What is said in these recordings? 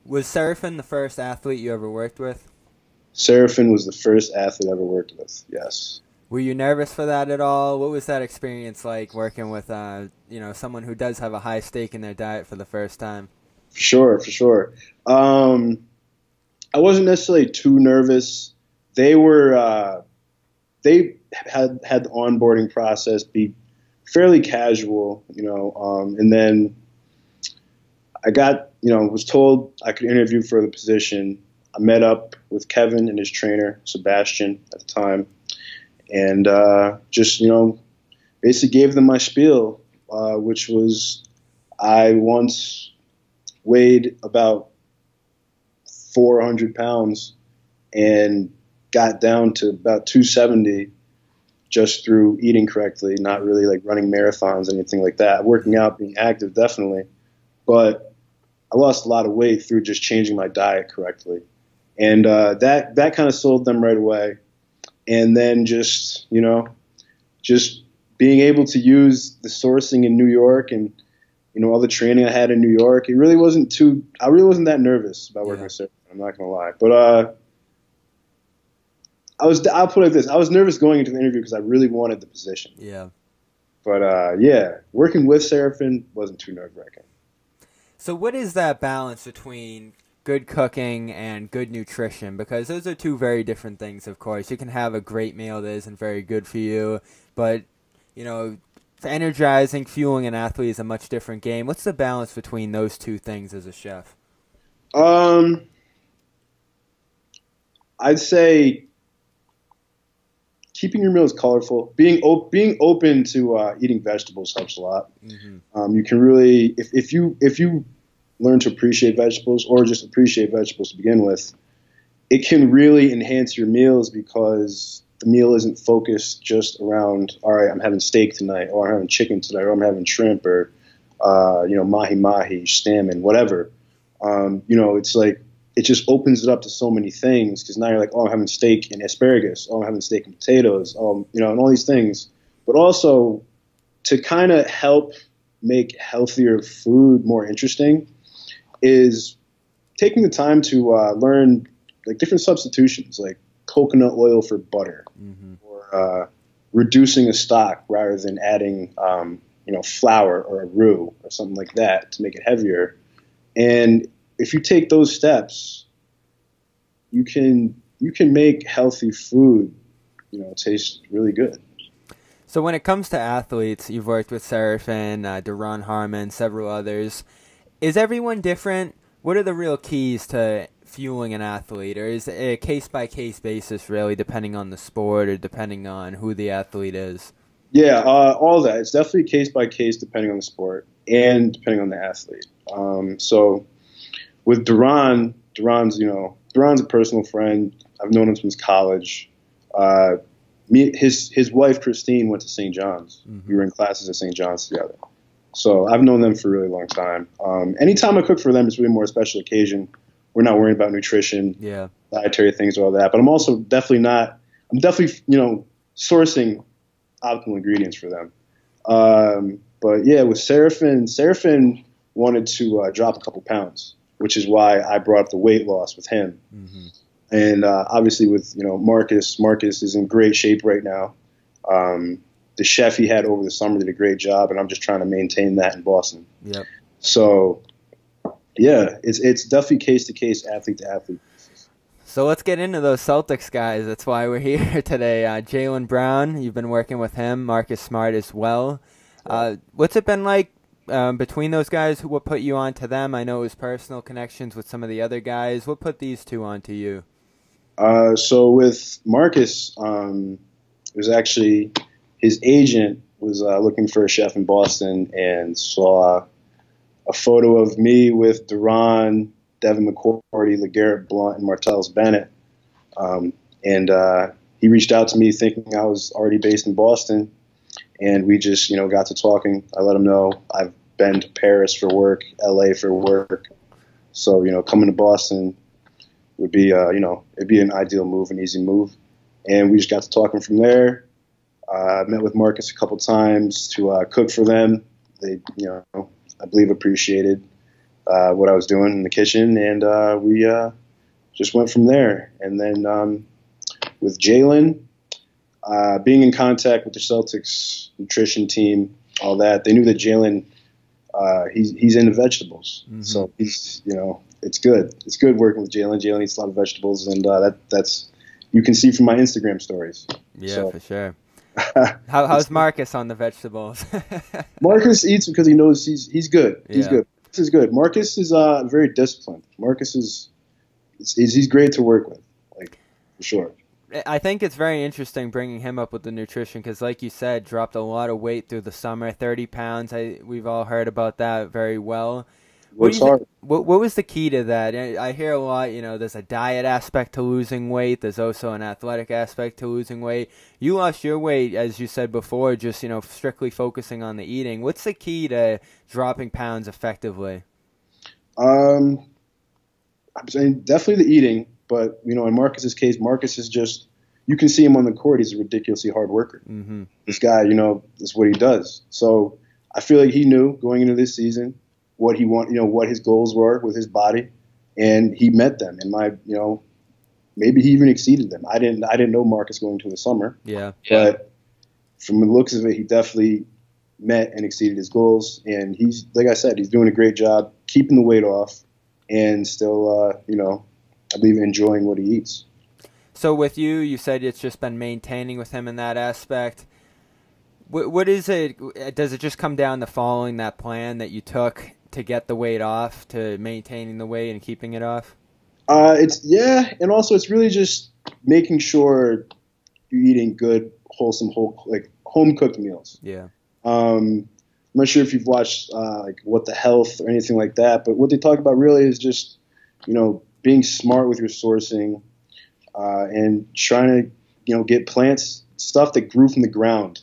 Was Seraphin the first athlete you ever worked with? Seraphin was the first athlete I ever worked with. Yes. Were you nervous for that at all? What was that experience like working with, someone who does have a high stake in their diet for the first time? For sure, for sure. I wasn't necessarily too nervous. They were they had the onboarding process be fairly casual, and then I got, was told I could interview for the position. I met up with Kevin and his trainer, Sebastian, at the time, and just, basically gave them my spiel, which was I once weighed about 400 pounds and got down to about 270 just through eating correctly, not really like running marathons or anything like that. Working out, being active, definitely. But I lost a lot of weight through just changing my diet correctly. And that kind of sold them right away. And then just being able to use the sourcing in New York and, all the training I had in New York, I really wasn't that nervous about working with Sarah. I'm not going to lie. But I'll put it like this. I was nervous going into the interview because I really wanted the position. Yeah. But, working with Seraphin wasn't too nerve-wracking. So what is that balance between good cooking and good nutrition? Because those are two very different things, of course. You can have a great meal that isn't very good for you, but, energizing, fueling an athlete is a much different game. What's the balance between those two things as a chef? I'd say keeping your meals colorful, being open to eating vegetables helps a lot. Mm-hmm. You can really, if you learn to appreciate vegetables or just appreciate vegetables to begin with, it can really enhance your meals because the meal isn't focused just around, all right, I'm having steak tonight, or I'm having chicken tonight, or I'm having shrimp, or mahi, salmon, whatever. It's like it just opens it up to so many things because now you're like, oh, I'm having steak and asparagus, oh, I'm having steak and potatoes, and all these things. But also to kind of help make healthier food more interesting is taking the time to learn like different substitutions, like coconut oil for butter, mm-hmm. or reducing a stock rather than adding, flour or a roux or something like that to make it heavier. And if you take those steps, you can make healthy food, taste really good. So when it comes to athletes, you've worked with Seraphin, Duran Harmon, several others. Is everyone different? What are the real keys to fueling an athlete? Or is it a case-by-case basis, really, depending on the sport or depending on who the athlete is? Yeah, all that. It's definitely case-by-case depending on the sport and depending on the athlete. So with Duran's a personal friend. I've known him since college. His wife, Christine, went to St. John's. Mm-hmm. We were in classes at St. John's together. So I've known them for a really long time. Anytime I cook for them, it's really more a special occasion. We're not worrying about nutrition, dietary things, all that. But I'm also definitely sourcing optimal ingredients for them. But yeah, with Seraphin wanted to drop a couple pounds, which is why I brought up the weight loss with him. Mm-hmm. And obviously with Marcus is in great shape right now. The chef he had over the summer did a great job, and I'm just trying to maintain that in Boston. Yep. So, yeah, it's definitely case-to-case, athlete-to-athlete. So let's get into those Celtics guys. That's why we're here today. Jaylen Brown, you've been working with him. Marcus Smart as well. What's it been like between those guys? What put you on to them? I know it was personal connections with some of the other guys. What put these two on to you? So with Marcus, it was actually his agent was looking for a chef in Boston and saw a photo of me with Duran, Devin McCourty, LeGarrette Blount, and Martellus Bennett. And he reached out to me thinking I was already based in Boston. And we just, got to talking. I let him know I've been to Paris for work, LA for work. So, coming to Boston would be, it'd be an ideal move, an easy move. And we just got to talking from there. I met with Marcus a couple times to cook for them. They, I believe, appreciated what I was doing in the kitchen, and we just went from there. And then with Jaylen, being in contact with the Celtics nutrition team, all that, they knew that Jaylen, he's into vegetables. Mm-hmm. So he's, it's good. It's good working with Jaylen. Jaylen eats a lot of vegetables, and that's you can see from my Instagram stories. Yeah, so. For sure. How's Marcus on the vegetables? Marcus eats because he knows he's good. He's good. This is good. Marcus is very disciplined. Marcus he's great to work with, like, for sure. I think it's very interesting bringing him up with the nutrition because, like you said, dropped a lot of weight through the summer, 30 pounds. We've all heard about that very well. What was the key to that? I hear a lot, there's a diet aspect to losing weight. There's also an athletic aspect to losing weight. You lost your weight, as you said before, just, strictly focusing on the eating. What's the key to dropping pounds effectively? I'm saying definitely the eating, but, in Marcus's case, Marcus is just, you can see him on the court. He's a ridiculously hard worker. Mm-hmm. This guy, is what he does. So I feel like he knew going into this season what he what his goals were with his body, and he met them. And maybe he even exceeded them. I didn't know Marcus going to the summer. Yeah. But from the looks of it, he definitely met and exceeded his goals. And he's, like I said, he's doing a great job keeping the weight off, and still, I believe enjoying what he eats. So with you said it's just been maintaining with him in that aspect. What is it? Does it just come down to following that plan that you took to get the weight off, to maintaining the weight and keeping it off? And also it's really just making sure you're eating good, wholesome, home cooked meals. Yeah. I'm not sure if you've watched What the Health or anything like that, but what they talk about really is just being smart with your sourcing, and trying to get plants, stuff that grew from the ground.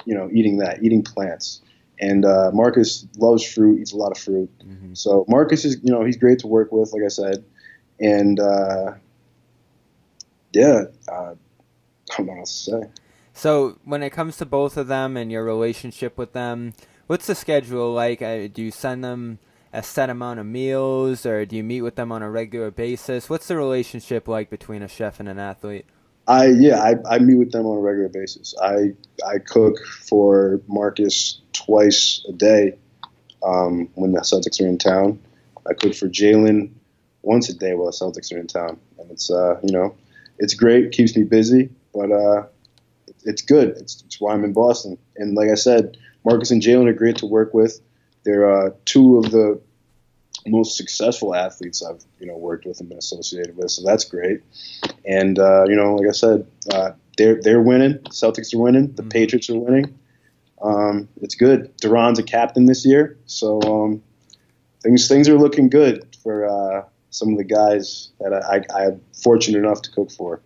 Eating plants. And Marcus loves fruit, eats a lot of fruit. Mm-hmm. So Marcus is, he's great to work with, like I said. And, I don't know what else to say. So when it comes to both of them and your relationship with them, what's the schedule like? Do you send them a set amount of meals, or do you meet with them on a regular basis? What's the relationship like between a chef and an athlete? I meet with them on a regular basis. I cook for Marcus twice a day when the Celtics are in town. I cook for Jaylen once a day while the Celtics are in town, and it's it's great. It keeps me busy, but it's good. It's why I'm in Boston. And like I said, Marcus and Jaylen are great to work with. They're two of the most successful athletes I've worked with and been associated with, so that's great. And like I said, they're winning. The Celtics are winning. The Patriots are winning. It's good. Duran's a captain this year, so things are looking good for some of the guys that I'm fortunate enough to cook for.